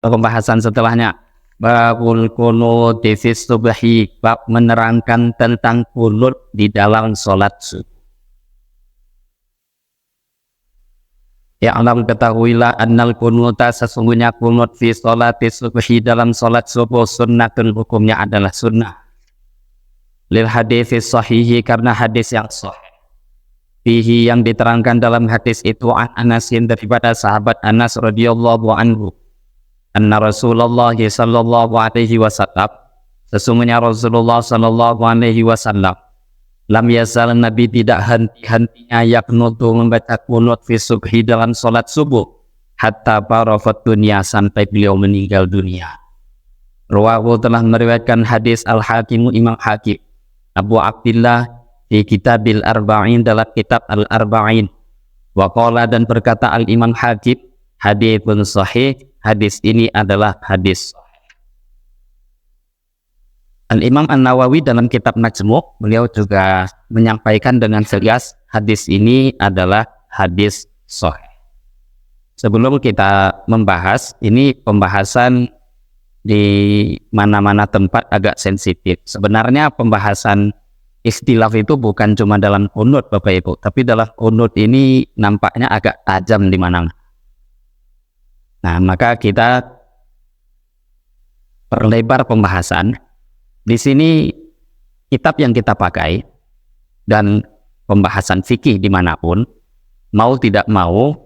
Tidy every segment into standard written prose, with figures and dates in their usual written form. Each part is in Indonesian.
Pembahasan setelahnya babul qunut fi subhi, bab menerangkan tentang qunut di dalam salat subuh. Ya alam, ketahuilah annal qunuta, sesungguhnya qunut fi sholati subhi, dalam salat subuh, sunnatun, hukumnya adalah sunnah. Lil hadits sahihi, karena hadis yang sahih. Fihi, yang diterangkan dalam hadis itu, an Anasin, daripada sahabat Anas radhiyallahu anhu, anna Rasulullah sallallahu alaihi wasallam, sesungguhnya Rasulullah sallallahu alaihi wasallam, lam yazal, Nabi tidak henti-hentinya yaknutu, membaca qunut fi subhi, dalam salat subuh, hatta barafat dunia, sampai beliau meninggal dunia. Rawahu, telah meriwayatkan hadis Al-Hakim, Imam Hakim, Abu Abdillah di Kitabil Arba'in, dalam kitab Al-Arba'in. Wa qala, dan berkata Al-Imam Hakim, haditsun sahih, hadis ini adalah hadis sahih. Al-Imam An-Nawawi dalam kitab Majmu', beliau juga menyampaikan dengan tegas hadis ini adalah hadis sahih. Sebelum kita membahas, ini pembahasan di mana-mana tempat agak sensitif. Sebenarnya pembahasan ikhtilaf itu bukan cuma dalam qunut Bapak Ibu, tapi dalam qunut ini nampaknya agak tajam di mana. Nah, maka kita perlebar pembahasan. Di sini kitab yang kita pakai dan pembahasan fikih dimanapun, mau tidak mau,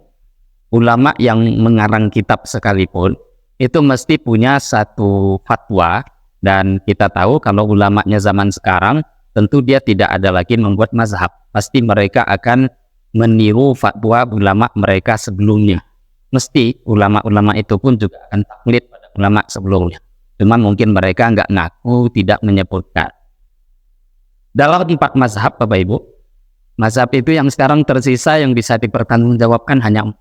ulama yang mengarang kitab sekalipun itu mesti punya satu fatwa. Dan kita tahu kalau ulamanya zaman sekarang, tentu dia tidak ada lagi membuat mazhab, pasti mereka akan meniru fatwa ulama mereka sebelumnya. Mesti ulama-ulama itu pun juga akan taklid pada ulama sebelumnya. Cuma mungkin mereka nggak ngaku, tidak menyebutkan. Dalam 4 mazhab Bapak Ibu, mazhab itu yang sekarang tersisa yang bisa dipertanggungjawabkan hanya 4.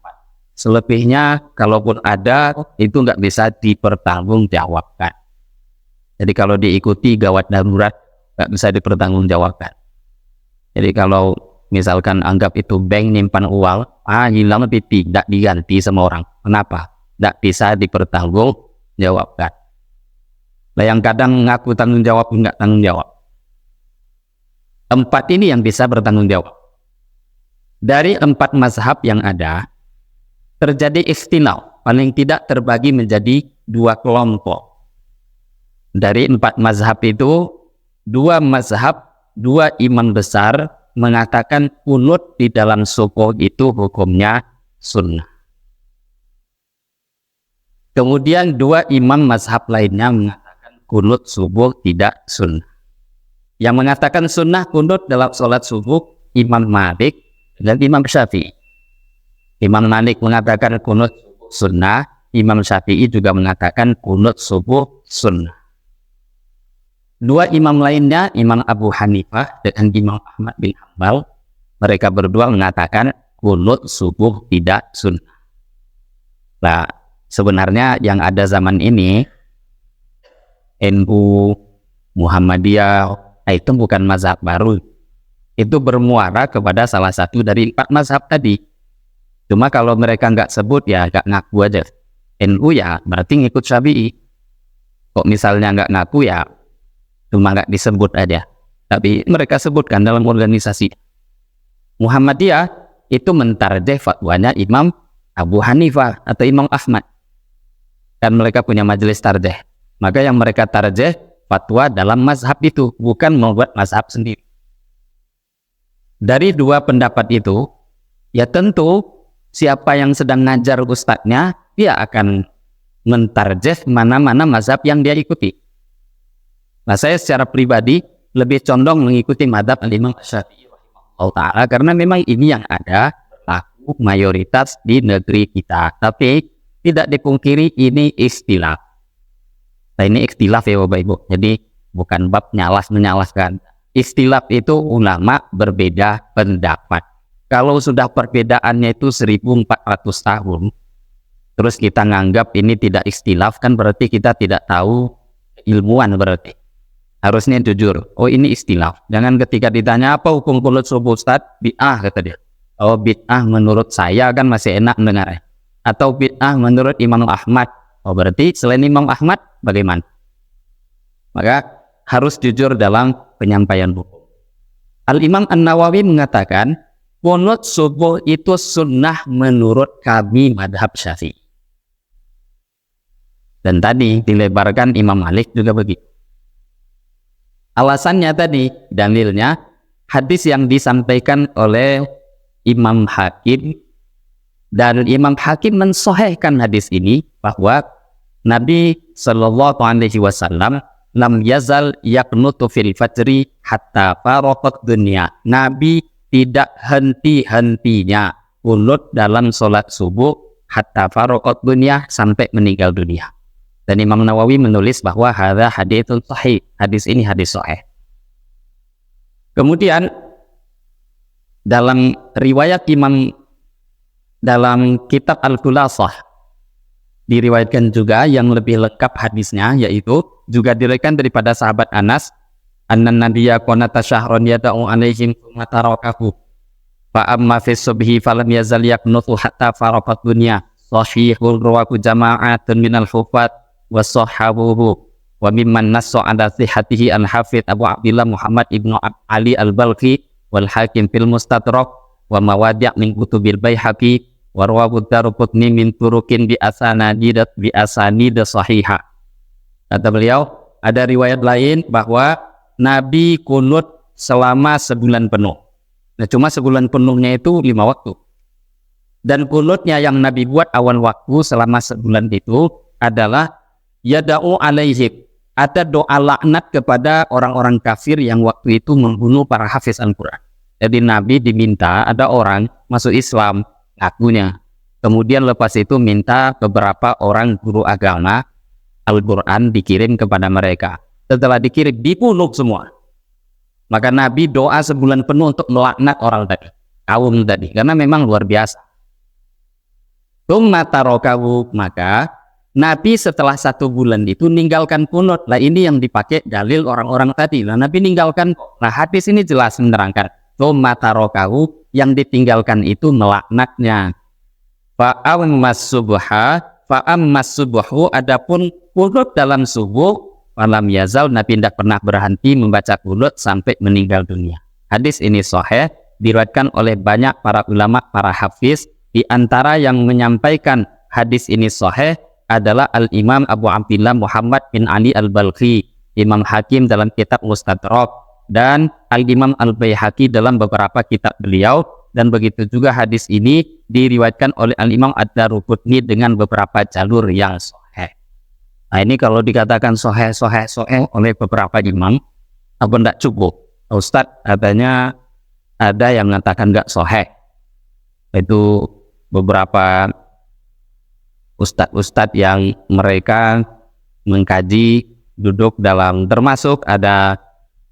Selebihnya kalaupun ada, itu nggak bisa dipertanggungjawabkan. Jadi kalau diikuti gawat darurat, nggak bisa dipertanggungjawabkan. Jadi kalau misalkan anggap itu bank nyimpan uang, hilang tapi tidak diganti sama orang. Kenapa? Nggak bisa dipertanggungjawabkan. Lah yang kadang ngaku tanggung jawab, enggak tanggung jawab. 4 ini yang bisa bertanggung jawab. Dari 4 mazhab yang ada, terjadi ikhtilaf, paling tidak terbagi menjadi 2 kelompok. Dari 4 mazhab itu, 2 mazhab, 2 imam besar mengatakan qunut di dalam subuh itu hukumnya sunnah. Kemudian 2 imam mazhab lainnya mengatakan qunut subuh tidak sunnah. Yang mengatakan sunnah qunut dalam sholat subuh, Imam Malik dan Imam Syafi'i. Imam Malik mengatakan qunut sunnah, Imam Syafi'i juga mengatakan qunut subuh sunnah. 2 imam lainnya, Imam Abu Hanifah dan Imam Ahmad bin Hanbal, mereka berdua mengatakan qunut subuh tidak sunnah. Nah, sebenarnya yang ada zaman ini, NU, Muhammadiyah, itu bukan mazhab baru. Itu bermuara kepada salah satu dari 4 mazhab tadi. Cuma kalau mereka nggak sebut, ya nggak ngaku aja. NU ya berarti ngikut Syafi'i. Kok misalnya nggak ngaku, ya cuma nggak disebut aja. Tapi mereka sebutkan dalam organisasi. Muhammadiyah itu mentarjeh fatwanya Imam Abu Hanifah atau Imam Ahmad. Dan mereka punya majelis tarjeh. Maka yang mereka tarjeh fatwa dalam mazhab itu, bukan membuat mazhab sendiri. Dari 2 pendapat itu, ya tentu siapa yang sedang ngajar ustadznya, dia akan mentarjeh mana-mana mazhab yang dia ikuti. Nah, saya secara pribadi lebih condong mengikuti mazhab Imam Syafi'i ta'ala, karena memang ini yang ada laku mayoritas di negeri kita. Tapi tidak dipungkiri ini istilah. Nah, ini ikhtilaf ya Bapak Ibu. Jadi bukan bab nyalas-menyalahkan. Ikhtilaf itu ulama berbeda pendapat. Kalau sudah perbedaannya itu 1400 tahun, terus kita nganggap ini tidak ikhtilaf, kan berarti kita tidak tahu ilmuwan berarti. Harusnya jujur, oh ini ikhtilaf. Jangan ketika ditanya apa hukum qunut subuh Ustaz, bid'ah kata dia. Oh bid'ah menurut saya kan masih enak mendengarnya. Atau bid'ah menurut Imam Ahmad. Oh, berarti selain Imam Ahmad bagaimana? Maka harus jujur dalam penyampaian hukum. Al-Imam An-Nawawi mengatakan, qunut subuh itu sunnah menurut kami madhab Syafi'i. Dan tadi dilebarkan Imam Malik juga begitu. Alasannya tadi, dalilnya, hadis yang disampaikan oleh Imam Hakim, dan Imam Hakim mensahihkan hadis ini bahwa Nabi Shallallahu Alaihi Wasallam lam yazal yaqnutu fil fajri hatta faraqat dunya. Nabi tidak henti-hentinya qunut dalam sholat subuh hatta faraqat dunya, sampai meninggal dunia. Dan Imam Nawawi menulis bahwa hadza haditsun sahih. Hadis ini hadis sahih. Kemudian dalam riwayat Imam dalam kitab Al-Khulasah diriwayatkan juga yang lebih lengkap hadisnya, yaitu juga diriwayatkan daripada sahabat Anas, annan nabiyya qanata syahran yad'u alaihim tsumma tarakahu fa amma fi subhi falam yazal yaqnutu hatta faraqat dunya. Sahihul rawahu jama'atun minal hufat wa sahabuhu wa mimman nassa ala sihhatihi al-hafidz Abu Abdillah Muhammad ibnu Ali al-Balkhi wal Hakim fil Mustadrak wa mawadi' min kutubil Baihaqi wa rawahu Daruqutni min turukin bi asanid sahihah. Kata beliau, ada riwayat lain bahwa Nabi kunut selama sebulan penuh. Nah, cuma sebulan penuhnya itu 5 waktu. Dan kunutnya yang Nabi buat awal waktu selama sebulan itu adalah yada'u alaihim. Ada doa laknat kepada orang-orang kafir yang waktu itu membunuh para hafiz Al-Quran. Jadi Nabi diminta, ada orang masuk Islam, ngakunya. Kemudian lepas itu minta beberapa orang guru agama Al-Quran dikirim kepada mereka. Setelah dikirim, dibunuh semua. Maka Nabi doa sebulan penuh untuk melaknat orang tadi, kaum tadi, karena memang luar biasa. Tsumma tarakahu, maka Nabi setelah 1 bulan itu ninggalkan kunut. Lah ini yang dipakai dalil orang-orang tadi. Lah Nabi ninggalkan. Nah hadis ini jelas menerangkan. Tsumma tarakahu, yang ditinggalkan itu melaknatnya. Fa'ammas subuhu, adapun kunut dalam subuh, falam yazal, Nabi tidak pernah berhenti membaca kunut sampai meninggal dunia. Hadis ini sahih, diriwayatkan oleh banyak para ulama, para hafiz. Di antara yang menyampaikan hadis ini sahih adalah Al-Imam Abu Abdillah Muhammad bin Ali al-Balkhi, Imam Hakim dalam kitab Mustadrak, dan Al-Imam Al-Baihaqi dalam beberapa kitab beliau. Dan begitu juga hadis ini diriwayatkan oleh Al-Imam Ad-Daruqutni dengan beberapa jalur yang sahih. Nah ini kalau dikatakan sahih oleh beberapa imam, apa tidak cukup? Ustadz, katanya ada yang mengatakan nggak sahih. Itu beberapa ustadz yang mereka mengkaji duduk dalam, termasuk ada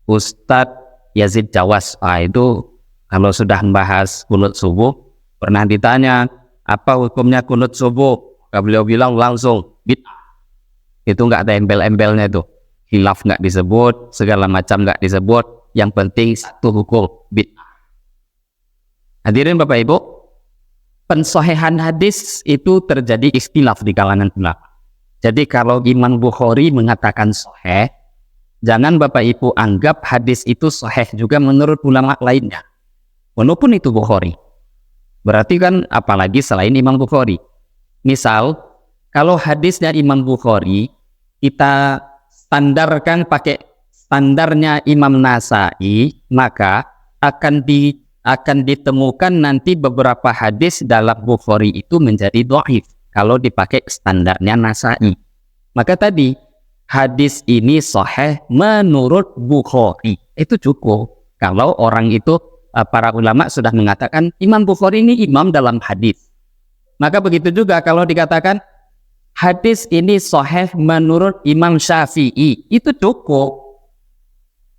Ustadz Yazid Jawas. Itu kalau sudah membahas kunut subuh, pernah ditanya apa hukumnya kunut subuh, beliau bilang langsung bid'ah. Itu nggak ada embel-embelnya itu, khilaf nggak disebut, segala macam nggak disebut, yang penting satu hukum, bid'ah. Hadirin Bapak Ibu, pensahihan hadis itu terjadi ikhtilaf di kalangan ulama. Jadi kalau Imam Bukhari mengatakan sahih, jangan Bapak Ibu anggap hadis itu sahih juga menurut ulama lainnya, walaupun itu Bukhari. Berarti kan apalagi selain Imam Bukhari. Misal, kalau hadisnya Imam Bukhari, kita standarkan pakai standarnya Imam Nasai, maka akan ditemukan nanti beberapa hadis dalam Bukhari itu menjadi dhaif kalau dipakai standarnya Nasai. Maka tadi hadis ini sahih menurut Bukhari, itu cukup. Kalau orang itu, para ulama sudah mengatakan Imam Bukhari ini imam dalam hadis, maka begitu juga kalau dikatakan hadis ini sahih menurut Imam Syafi'i, itu cukup.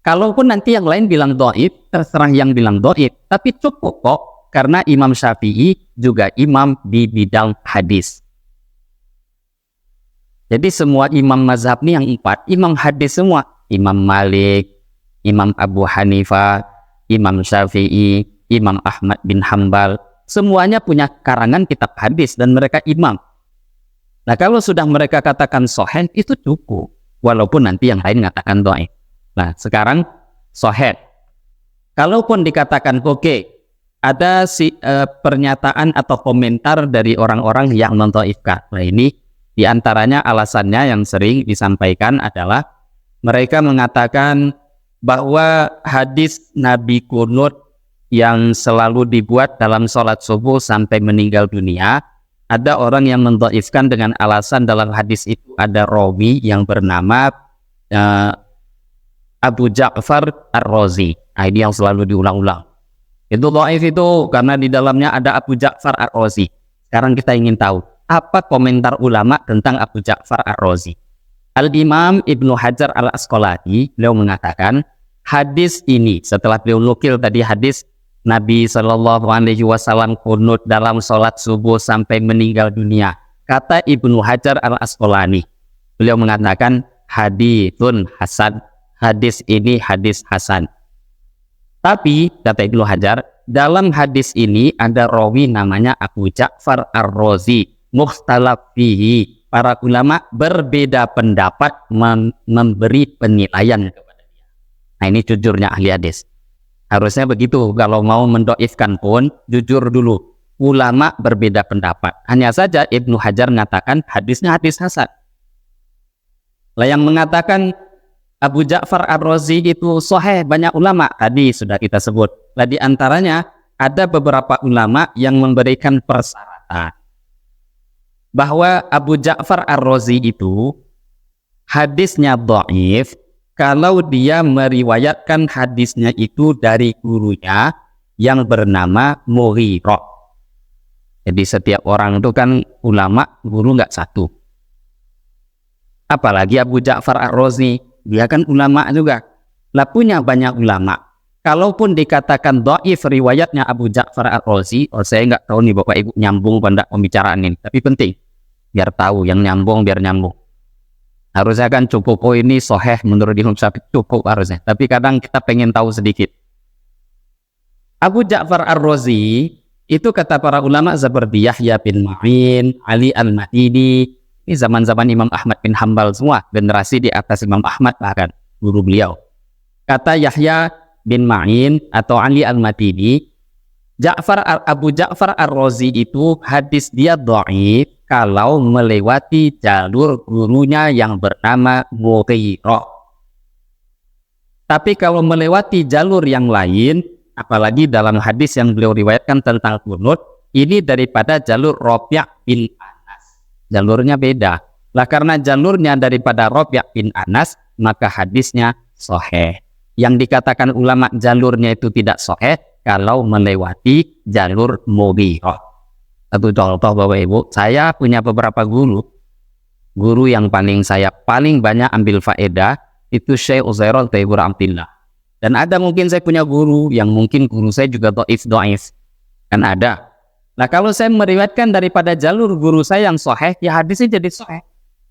Kalaupun nanti yang lain bilang dhaif, terserah yang bilang dhaif, tapi cukup kok, karena Imam Syafi'i juga imam di bidang hadis. Jadi semua imam mazhab ini yang 4, imam hadis semua. Imam Malik, Imam Abu Hanifah, Imam Syafi'i, Imam Ahmad bin Hanbal, semuanya punya karangan kitab hadis dan mereka imam. Nah, kalau sudah mereka katakan sahih itu cukup, walaupun nanti yang lain mengatakan dhaif. Nah, sekarang sahih. Kalaupun dikatakan oke, ada pernyataan atau komentar dari orang-orang yang mendhaifkan. Nah, ini diantaranya alasannya yang sering disampaikan adalah mereka mengatakan bahwa hadis Nabi kunut yang selalu dibuat dalam sholat subuh sampai meninggal dunia, ada orang yang mendhaifkan dengan alasan dalam hadis itu ada rawi yang bernama Abu Ja'far Ar-Razi. Nah, ini yang selalu diulang-ulang. Itu dhaif itu karena di dalamnya ada Abu Ja'far Ar-Razi. Sekarang kita ingin tahu apa komentar ulama tentang Abu Ja'far Ar-Razi. Al-Imam Ibnu Hajar Al-Asqalani, beliau mengatakan hadis ini, setelah beliau nukil tadi hadis Nabi SAW kunut dalam sholat subuh sampai meninggal dunia, kata Ibnu Hajar Al-Asqalani, beliau mengatakan haditsun hasan, hadis ini hadis hasan. Tapi, kata Ibnu Hajar, dalam hadis ini ada rawi namanya Abu Ja'far Ar-Razi, mukhtalaf fihi. Para ulama berbeda pendapat memberi penilaian kepada dia. Nah, ini jujurnya ahli hadis. Harusnya begitu, kalau mau mendoifkan pun, jujur dulu. Ulama berbeda pendapat. Hanya saja Ibnu Hajar mengatakan hadisnya hadis hasan. Lah yang mengatakan Abu Ja'far Ar-Razi itu sahih banyak ulama, tadi sudah kita sebut. Lah di antaranya ada beberapa ulama yang memberikan persyaratan bahwa Abu Ja'far Ar-Razi itu hadisnya dhaif kalau dia meriwayatkan hadisnya itu dari gurunya yang bernama Mughirah. Jadi setiap orang itu kan ulama, guru nggak satu. Apalagi Abu Ja'far Ar-Razi, dia kan ulama juga. Lah punya banyak ulama. Kalaupun dikatakan dhaif riwayatnya Abu Ja'far Ar-Razi, saya nggak tahu nih Bapak Ibu nyambung pada pembicaraan ini, tapi penting biar tahu yang nyambung biar nyambung. Harusnya kan cukup, oh ini sahih menurut Imam Syafi'i cukup harusnya. Tapi kadang kita pengen tahu sedikit. Abu Ja'far Ar-Razi itu kata para ulama seperti Yahya bin Ma'in, Ali Al-Madini, ini zaman-zaman Imam Ahmad bin Hanbal semua, generasi di atas Imam Ahmad bahkan, guru beliau. Kata Yahya bin Ma'in atau Ali Al-Madini, Abu Ja'far Ar-Razi itu hadis dia dhaif kalau melewati jalur gurunya yang bernama Mughirah. Tapi kalau melewati jalur yang lain, apalagi dalam hadis yang beliau riwayatkan tentang kunut, ini daripada jalur Rabi' bin Anas. Jalurnya beda. Lah karena jalurnya daripada Rabi' bin Anas, maka hadisnya sahih. Yang dikatakan ulama jalurnya itu tidak sahih kalau melewati jalur Mughirah. Satu contoh Bapak Ibu, saya punya beberapa guru yang saya paling banyak ambil faedah itu Syekh Uzairul Taibur Abdillah. Dan ada mungkin saya punya guru yang mungkin guru saya juga dhaif, kan ada. Nah kalau saya meriwayatkan daripada jalur guru saya yang sahih, ya hadisnya jadi sahih.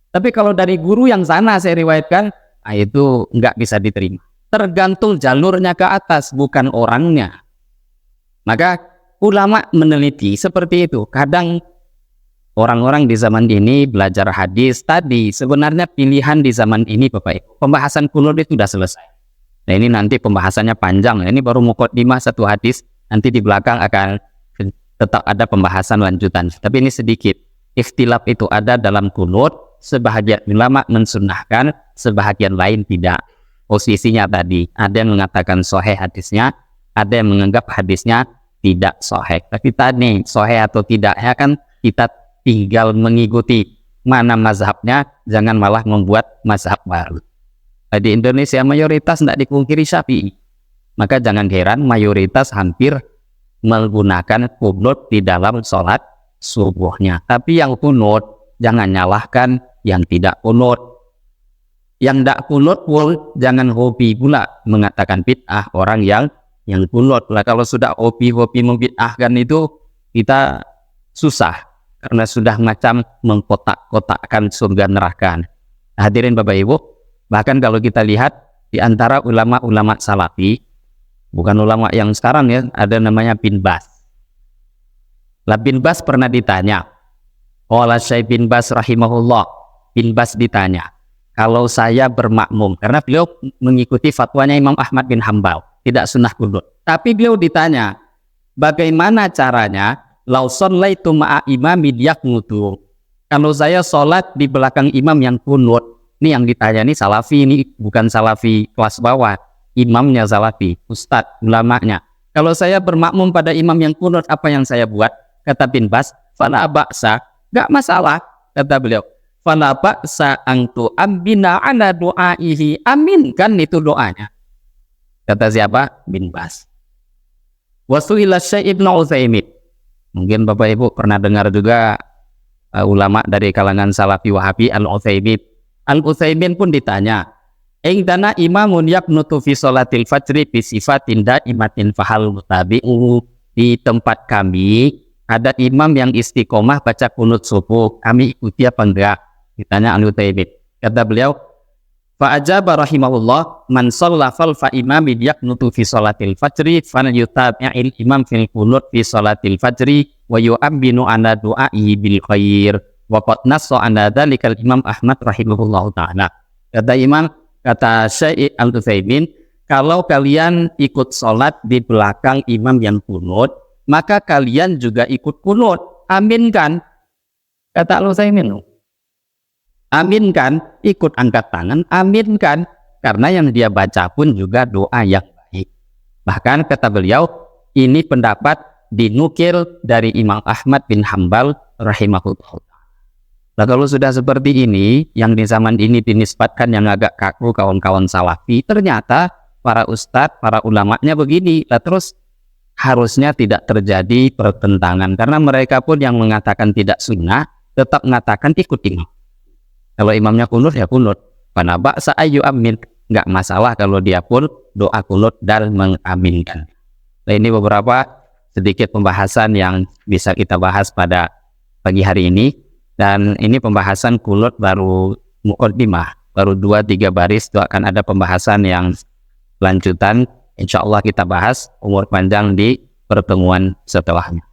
Tapi kalau dari guru yang sana saya riwayatkan, itu nggak bisa diterima. Tergantung jalurnya ke atas, bukan orangnya. Maka ulama meneliti seperti itu. Kadang orang-orang di zaman ini belajar hadis tadi, sebenarnya pilihan di zaman ini Bapak Ibu, pembahasan kunut itu sudah selesai. Nah ini nanti pembahasannya panjang. Ini baru muqaddimah satu hadis, nanti di belakang akan tetap ada pembahasan lanjutan. Tapi ini sedikit. Ikhtilaf itu ada dalam kunut, sebahagian ulama mensunnahkan, sebahagian lain tidak. Posisinya tadi, ada yang mengatakan sahih hadisnya, ada yang menganggap hadisnya tidak sahih. Tapi tadi sahih atau tidak ya kan kita tinggal mengikuti mana mazhabnya, jangan malah membuat mazhab baru. Di Indonesia mayoritas tidak dipungkiri Syafi'i, maka jangan heran mayoritas hampir menggunakan kunut di dalam sholat subuhnya. Tapi yang kunut jangan nyalahkan yang tidak kunut. Yang tidak kunut pun jangan hobi pula mengatakan bid'ah orang yang kunut. Lah kalau sudah hobi membid'ahkan itu kita susah karena sudah macam mengkotak-kotakkan surga neraka. Hadirin Bapak Ibu, bahkan kalau kita lihat di antara ulama-ulama salafi, bukan ulama yang sekarang ya, ada namanya Bin Bas. Lah Bin Bas pernah ditanya Qala Syekh bin Baz rahimahullah, bin Baz ditanya, kalau saya bermakmum, karena beliau mengikuti fatwanya Imam Ahmad bin Hambal, tidak sunnah qunut. Tapi beliau ditanya, bagaimana caranya? Lau shallaitu ma'a imamin yaqnutu. Kalau saya sholat di belakang imam yang kunut, ini yang ditanya ini salafi, ini bukan salafi kelas bawah, imamnya salafi, ustadz, ulamanya. Kalau saya bermakmum pada imam yang kunut, apa yang saya buat? Kata bin Baz, fala ba'sa, gak masalah, kata beliau. Fala ba'sa angtu ambina ala du'aihi, aminkan itu doanya. Kata siapa? Bin Baz. Wasu'ila Syekh Ibnu Utsaimin. Mungkin Bapak Ibu pernah dengar juga ulama dari kalangan Salafi Wahabi Al-Utsaimin. Al-Utsaimin pun ditanya, "Indana imamun yaqnutu fi sholatil fajri bi sifatin daimatin fahal mutabi'u." Di tempat kami ada imam yang istiqomah baca kunut subuh, kami ikuti apa enggak? Ditanya Al-Utsaimin. Kata beliau, fa ajaba rahimahullah, man shalla fa imamin yaqnutu fi sholatil fajri fa yutabi'il imam fil qunut fi sholatil fajri wa yu'amminu ala du'aihi bil khair wa qad nassa ala dzalikal imam Ahmad rahimahullahu taala. Kata Syekh Al-Utsaimin, kalau kalian ikut sholat di belakang imam yang kunut, maka kalian juga ikut kunut. Aminkan. Kata Al-Utsaimin, aminkan, ikut angkat tangan, aminkan. Karena yang dia baca pun juga doa yang baik. Bahkan kata beliau, ini pendapat dinukil dari Imam Ahmad bin Hambal rahimahullah. Nah, kalau sudah seperti ini, yang di zaman ini dinisbatkan yang agak kaku kawan-kawan salafi, ternyata para ustadz, para ulamanya begini. Nah, terus harusnya tidak terjadi pertentangan. Karena mereka pun yang mengatakan tidak sunnah, tetap mengatakan ikut imam. Kalau imamnya kunut ya kunut. Fala ba'sa ayyu amin, nggak masalah kalau dia pun doa kunut dan mengaminkan. Nah, ini beberapa sedikit pembahasan yang bisa kita bahas pada pagi hari ini. Dan ini pembahasan kunut baru muqaddimah, baru 2-3 baris. Itu akan ada pembahasan yang lanjutan. Insya Allah kita bahas umur panjang di pertemuan setelahnya.